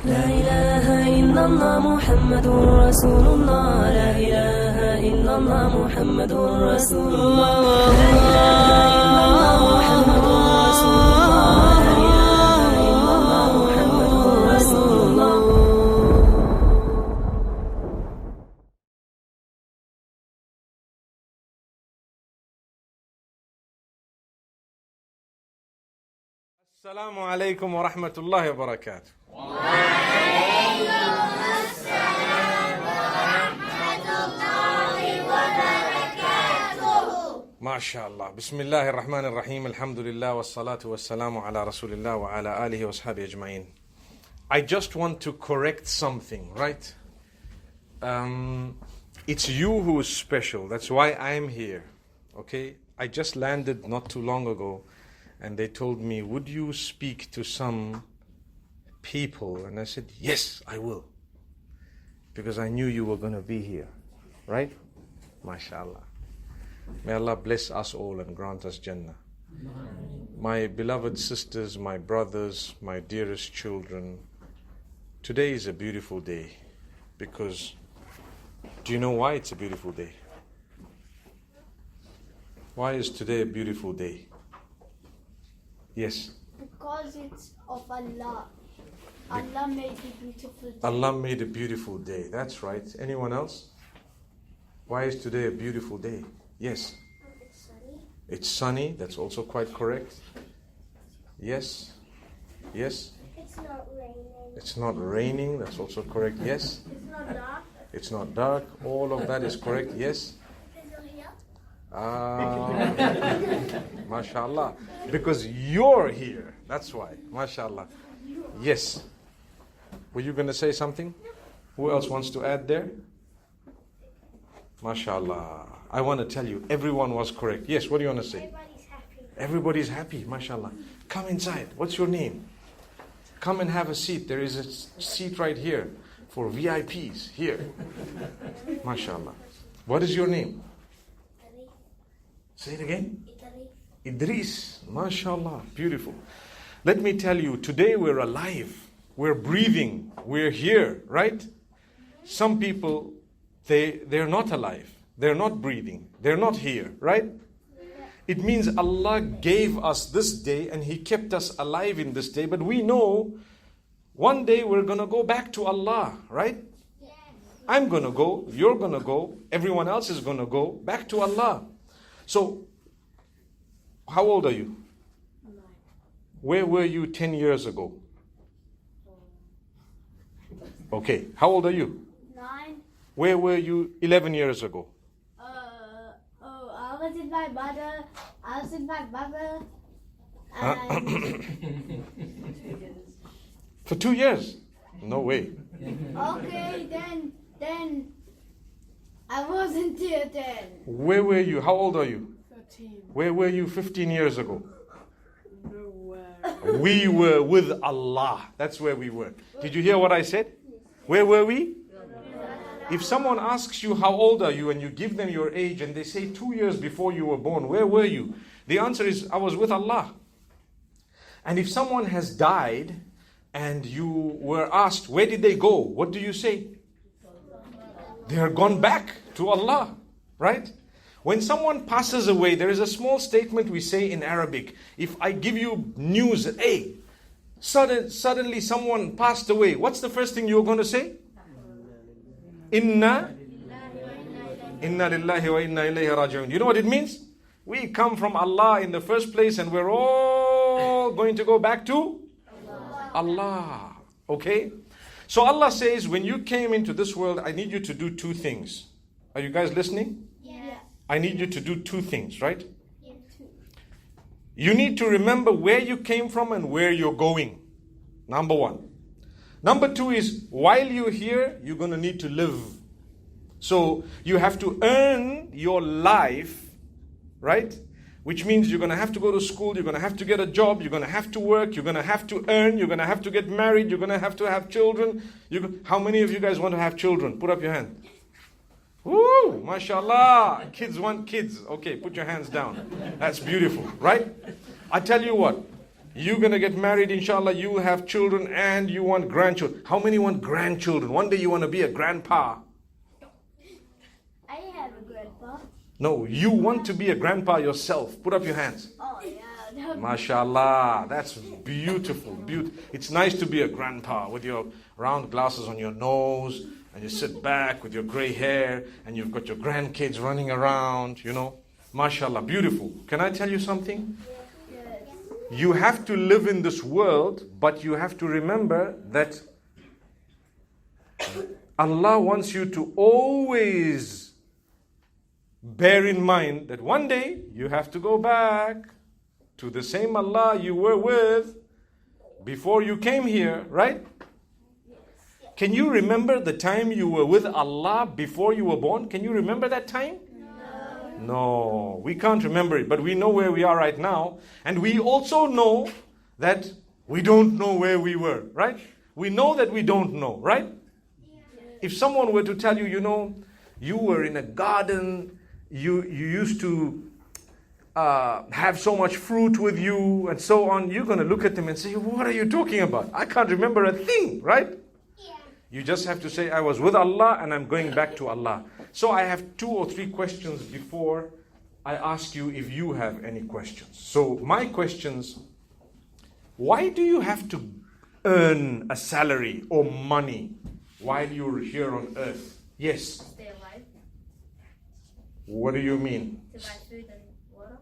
لا إله إلا الله محمد رسول الله لا إله إلا الله محمد رسول الله لا إله إلا الله محمد رسول الله لا إله إلا الله محمد رسول الله. Assalamu alaikum wa rahmatullahi wa barakatuh. MashaAllah. Bismillahir Rahmanir Rahim. Alhamdulillah wa salatu wa salamu ala Rasulillah wa ala alihi wa sahbihi ajma'in. I just want to correct something, right? It's you who is special. That's why I'm here. Okay? I just landed not too long ago. And they told me, would you speak to some people? And I said, yes, I will. Because I knew you were going to be here. Right? MashaAllah. May Allah bless us all and grant us Jannah. My beloved sisters, my brothers, my dearest children, today is a beautiful day. Because, do you know why it's a beautiful day? Why is today a beautiful day? Yes. Because it's of Allah. Allah made a beautiful day. Allah made a beautiful day. That's right. Anyone else? Why is today a beautiful day? Yes. It's sunny. It's sunny. That's also quite correct. Yes. Yes. It's not raining. It's not raining. That's also correct. Yes. It's not dark. It's not dark. All of that is correct. Yes. It's not here. MashaAllah. Because you're here. That's why. MashaAllah. Yes. Were you going to say something? Who else wants to add there? MashaAllah. I want to tell you, everyone was correct. Yes, what do you want to say? Everybody's happy. Everybody's happy. MashaAllah. Come inside. What's your name? Come and have a seat. There is a seat right here for VIPs. Here. MashaAllah. What is your name? Say it again. Idris. MashaAllah. Beautiful. Let me tell you, today we're alive. We're breathing. We're here, right? Some people, they're not alive. They're not breathing. They're not here, right? It means Allah gave us this day and He kept us alive in this day. But we know one day we're going to go back to Allah, right? I'm going to go. You're going to go. Everyone else is going to go back to Allah. So, how old are you? 9. Where were you 10 years ago? Okay, how old are you? 9. Where were you 11 years ago? I was in my mother. And For 2 years? No way. okay, then I wasn't here then. Where were you? How old are you? 13. Where were you 15 years ago? Nowhere. We were with Allah. That's where we were. Did you hear what I said? Where were we? If someone asks you how old are you and you give them your age and they say 2 years before you were born, where were you? The answer is, I was with Allah. And if someone has died and you were asked, where did they go? What do you say? They are gone back to Allah, right? When someone passes away, there is a small statement we say in Arabic. If I give you news, hey, suddenly someone passed away, what's the first thing you're going to say? Inna lillahi wa inna ilayhi raji'un. You know what it means? We come from Allah in the first place and we're all going to go back to Allah. Okay? So Allah says, when you came into this world, I need you to do 2 things. Are you guys listening? Yeah. I need you to do 2 things, right? Yeah. You need to remember where you came from and where you're going. Number 1. Number 2 is, while you're here, you're going to need to live. So you have to earn your life, right? Which means you're going to have to go to school, you're going to have to get a job, you're going to have to work, you're going to have to earn, you're going to have to get married, you're going to have children. How many of you guys want to have children? Put up your hand. Woo, mashallah. Kids want kids. Okay, put your hands down. That's beautiful, right? I tell you what, You're going to get married, inshallah. You will have children and you want grandchildren. How many want grandchildren? One day you want to be a grandpa. I have a grandpa. No, you want to be a grandpa yourself. Put up your hands. Oh yeah. MashaAllah. That's beautiful. It's nice to be a grandpa with your round glasses on your nose. And you sit back with your gray hair. And you've got your grandkids running around. You know. MashaAllah. Beautiful. Can I tell you something? You have to live in this world, but you have to remember that Allah wants you to always bear in mind that one day you have to go back to the same Allah you were with before you came here, right? Can you remember the time you were with Allah before you were born? Can you remember that time? No, we can't remember it, but we know where we are right now. And we also know that we don't know where we were, right? We know that we don't know, right? If someone were to tell you, you know, you were in a garden, you used to have so much fruit with you and so on, you're going to look at them and say, what are you talking about? I can't remember a thing, right? You just have to say, I was with Allah and I'm going back to Allah. So I have 2 or 3 questions before I ask you if you have any questions. So my questions, why do you have to earn a salary or money while you're here on earth? Yes. Stay alive. What do you mean? To buy food and water.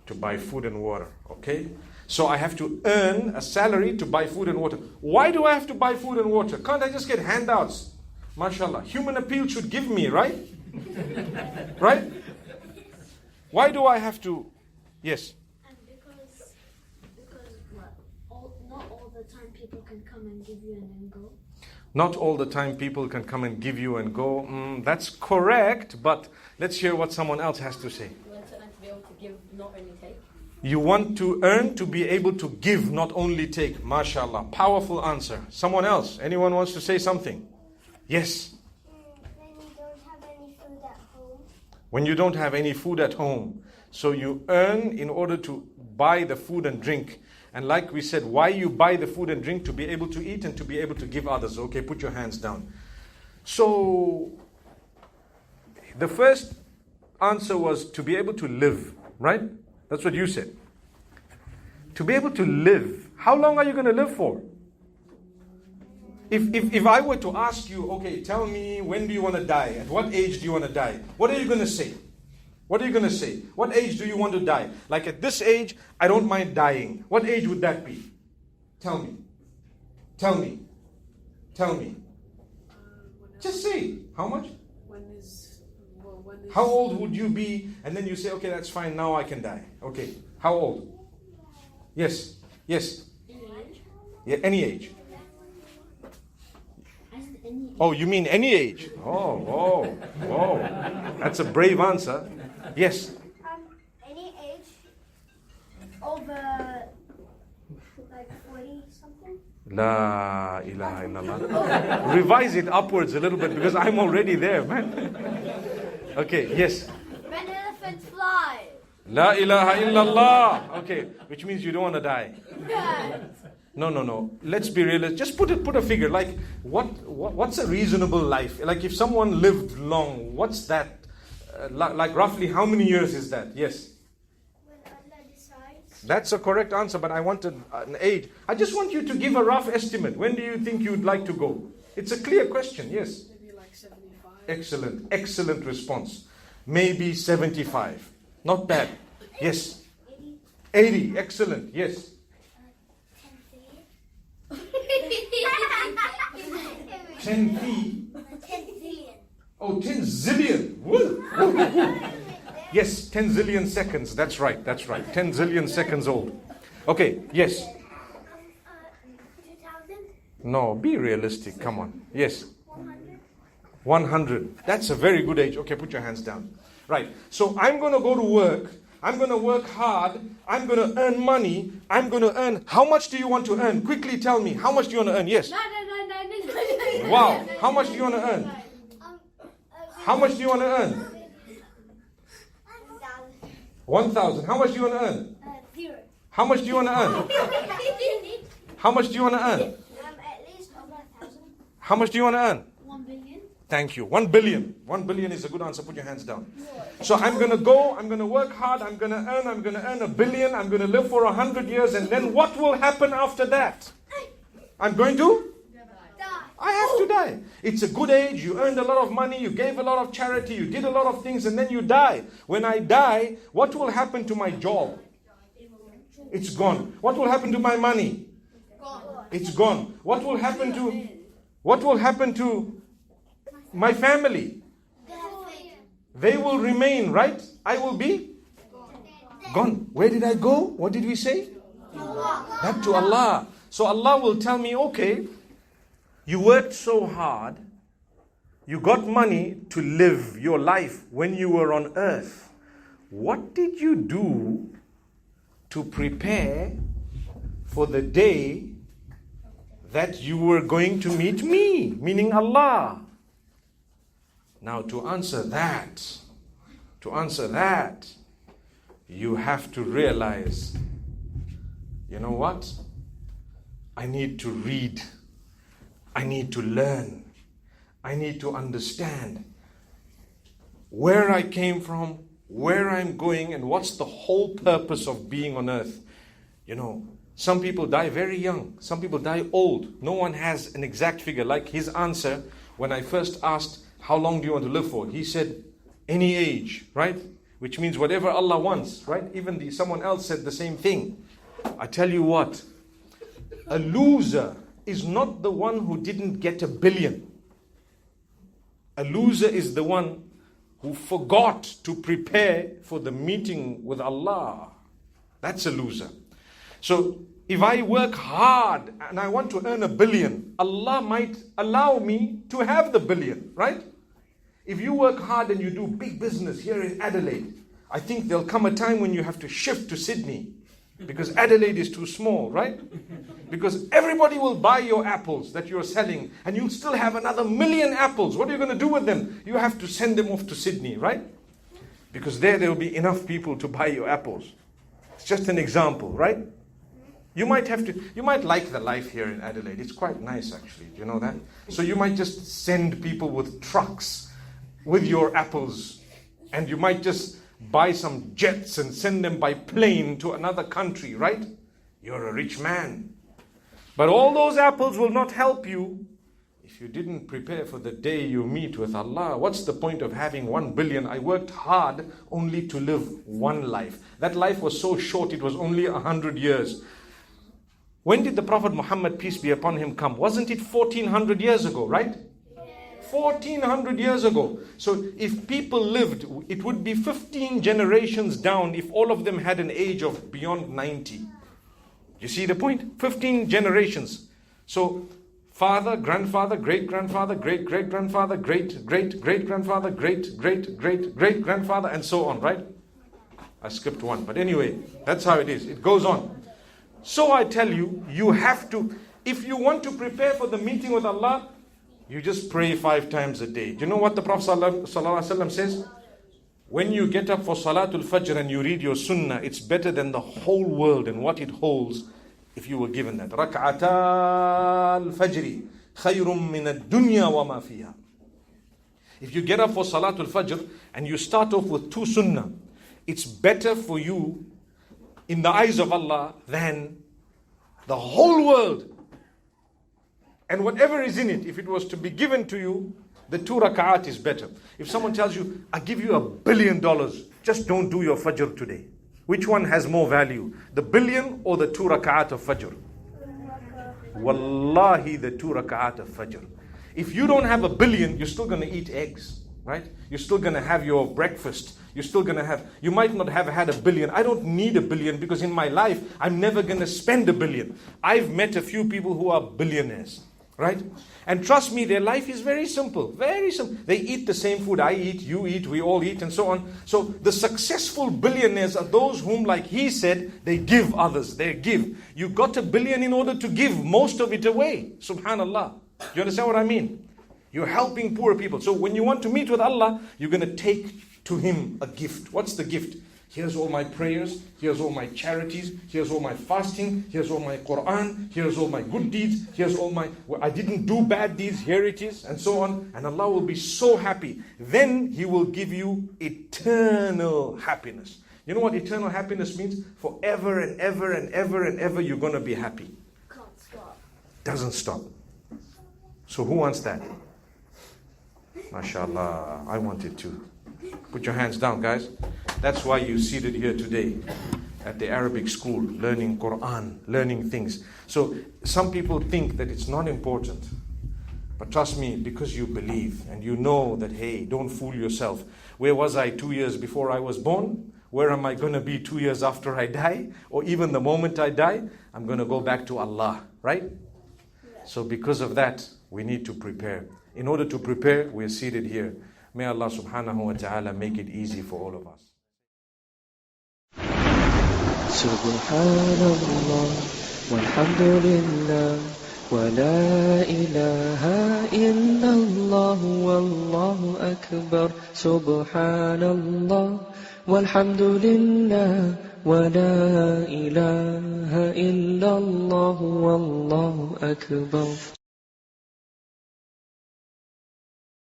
To buy food and water, okay? So I have to earn a salary to buy food and water. Why do I have to buy food and water? Can't I just get handouts? MashaAllah. Human appeal should give me, right? Right? Why do I have to? Yes. And because what? Not all the time people can come and give you and then go. Not all the time people can come and give you and go. That's correct, but let's hear what someone else has to say. You want to earn to be able to give, not only take. You want to earn to be able to give, not only take. MashaAllah. Powerful answer. Someone else? Anyone wants to say something? Yes. When you don't have any food at home. When you don't have any food at home. So you earn in order to buy the food and drink. And like we said, why you buy the food and drink? To be able to eat and to be able to give others. Okay, put your hands down. So the first answer was to be able to live, right? That's what you said. To be able to live. How long are you going to live for? If I were to ask you, okay, tell me, when do you want to die? At what age do you want to die? What are you going to say? What are you going to say? What age do you want to die? Like at this age, I don't mind dying. What age would that be? Tell me. Tell me. Tell me. Just say. How much? How old would you be? And then you say, okay, that's fine, now I can die. Okay. How old? Yes. Yes. Yeah, any age. Oh, you mean any age? Oh. That's a brave answer. Yes. Any age over like 40 something. La ilaha illallah. Revise it upwards a little bit because I'm already there, man. Okay, yes. When elephants fly. La ilaha illallah. Okay, which means you don't want to die. Yes. No. Let's be realistic. Just put a figure. Like what's a reasonable life? Like if someone lived long, what's that? Like roughly how many years is that? Yes. When Allah decides. That's a correct answer, but I wanted an age. I just want you to give a rough estimate. When do you think you'd like to go? It's a clear question. Yes. Maybe like 75. Excellent response. Maybe 75. Not bad. Yes. 80. Excellent. Yes. 10 feet. 10 zillion. Oh, 10 zillion. Woo. Yes, 10 zillion seconds. That's right. 10 zillion seconds old. Okay, yes. 2000. No, be realistic. Come on. Yes. 100. 100. That's a very good age. Okay, put your hands down. Right. So I'm going to go to work. I'm going to work hard. I'm going to earn money. I'm going to earn. How much do you want to earn? Quickly tell me. How much do you want to earn? Yes. Wow. How much do you want to earn? How much do you want to earn? 1,000. How much do you want to earn? 0. How much do you want to earn? How much do you want to earn? At least over 1,000. How much do you want to earn? 1 billion. Thank you. 1 billion. 1 billion is a good answer. Put your hands down. So I'm going to go, I'm going to work hard, I'm going to earn 1 billion, I'm going to live for 100 years, and then what will happen after that? I'm going to? I have to die. It's a good age, you earned a lot of money, you gave a lot of charity, you did a lot of things, and then you die. When I die, what will happen to my job? It's gone. What will happen to my money? It's gone. What will happen to my family? They will remain, right? I will be gone. Where did I go? What did we say? Back to Allah. So Allah will tell me, okay, you worked so hard, you got money to live your life when you were on earth. What did you do to prepare for the day that you were going to meet me, meaning Allah? Now to answer that, you have to realize, you know what? I need to read. I need to learn. I need to understand where I came from, where I'm going, and what's the whole purpose of being on earth. You know, some people die very young. Some people die old. No one has an exact figure. Like his answer, when I first asked, how long do you want to live for? He said, any age, right? Which means whatever Allah wants, right? Even someone else said the same thing. I tell you what, a loser is not the one who didn't get 1 billion. A loser is the one who forgot to prepare for the meeting with Allah. That's a loser. So if I work hard and I want to earn 1 billion, Allah might allow me to have the 1 billion, right? If you work hard and you do big business here in Adelaide, I think there'll come a time when you have to shift to Sydney because Adelaide is too small, right? Because everybody will buy your apples that you're selling and you'll still have another 1 million apples. What are you going to do with them? You have to send them off to Sydney, right? Because there will be enough people to buy your apples. It's just an example, right? You might like the life here in Adelaide. It's quite nice actually, do you know that? So you might just send people with trucks with your apples, and you might just buy some jets and send them by plane to another country, right? You're a rich man. But all those apples will not help you if you didn't prepare for the day you meet with Allah. What's the point of having 1 billion? I worked hard only to live one life. That life was so short, it was only 100 years. When did the Prophet Muhammad, peace be upon him, come? Wasn't it 1400 years ago, right? 1400 years ago. So if people lived, it would be 15 generations down if all of them had an age of beyond 90. You see the point? 15 generations. So father, grandfather, great-grandfather, great-great-grandfather, great-great-great-grandfather, great-great-great-great-grandfather, and so on, right? I skipped one. But anyway, that's how it is. It goes on. So I tell you, you have to, if you want to prepare for the meeting with Allah, you just pray 5 times a day. Do you know what the Prophet ﷺ says? When you get up for Salatul Fajr and you read your Sunnah, it's better than the whole world and what it holds if you were given that. Rak'ata al-Fajri khayrun min ad-dunya wa ma fiha. If you get up for Salatul Fajr and you start off with 2 Sunnah, it's better for you in the eyes of Allah than the whole world. And whatever is in it, if it was to be given to you, the 2 rak'at is better. If someone tells you, I give you $1 billion, just don't do your Fajr today. Which one has more value? The 1 billion or the 2 rak'at of Fajr? Wallahi, the 2 rak'at of Fajr. If you don't have $1 billion, you're still going to eat eggs, right? You're still going to have your breakfast. You're still going to have, you might not have had $1 billion. I don't need $1 billion because in my life, I'm never going to spend $1 billion. I've met a few people who are billionaires. Right? And trust me, their life is very simple. Very simple. They eat the same food I eat, you eat, we all eat, and so on. So the successful billionaires are those whom, like he said, they give others. They give. You got $1 billion in order to give most of it away. Subhanallah. Do you understand what I mean? You're helping poor people. So when you want to meet with Allah, you're going to take to Him a gift. What's the gift? Here's all my prayers, here's all my charities, here's all my fasting, here's all my Qur'an, here's all my good deeds, here's all my, I didn't do bad deeds, here it is, and so on. And Allah will be so happy. Then He will give you eternal happiness. You know what eternal happiness means? Forever and ever and ever and ever you're going to be happy. Can't stop. Doesn't stop. So who wants that? MashaAllah, I want it too. Put your hands down, guys. That's why you're seated here today at the Arabic school, learning Qur'an, learning things. So some people think that it's not important. But trust me, because you believe and you know that, hey, don't fool yourself. Where was I 2 years before I was born? Where am I going to be 2 years after I die? Or even the moment I die? I'm going to go back to Allah, right? So because of that, we need to prepare. In order to prepare, we're seated here. May Allah subhanahu wa ta'ala make it easy for all of us. Subhanallah, walhamdulillah, wa la ilaha illallah, wallahu akbar. Subhanallah, walhamdulillah, wa la ilaha illallah, wallahu akbar.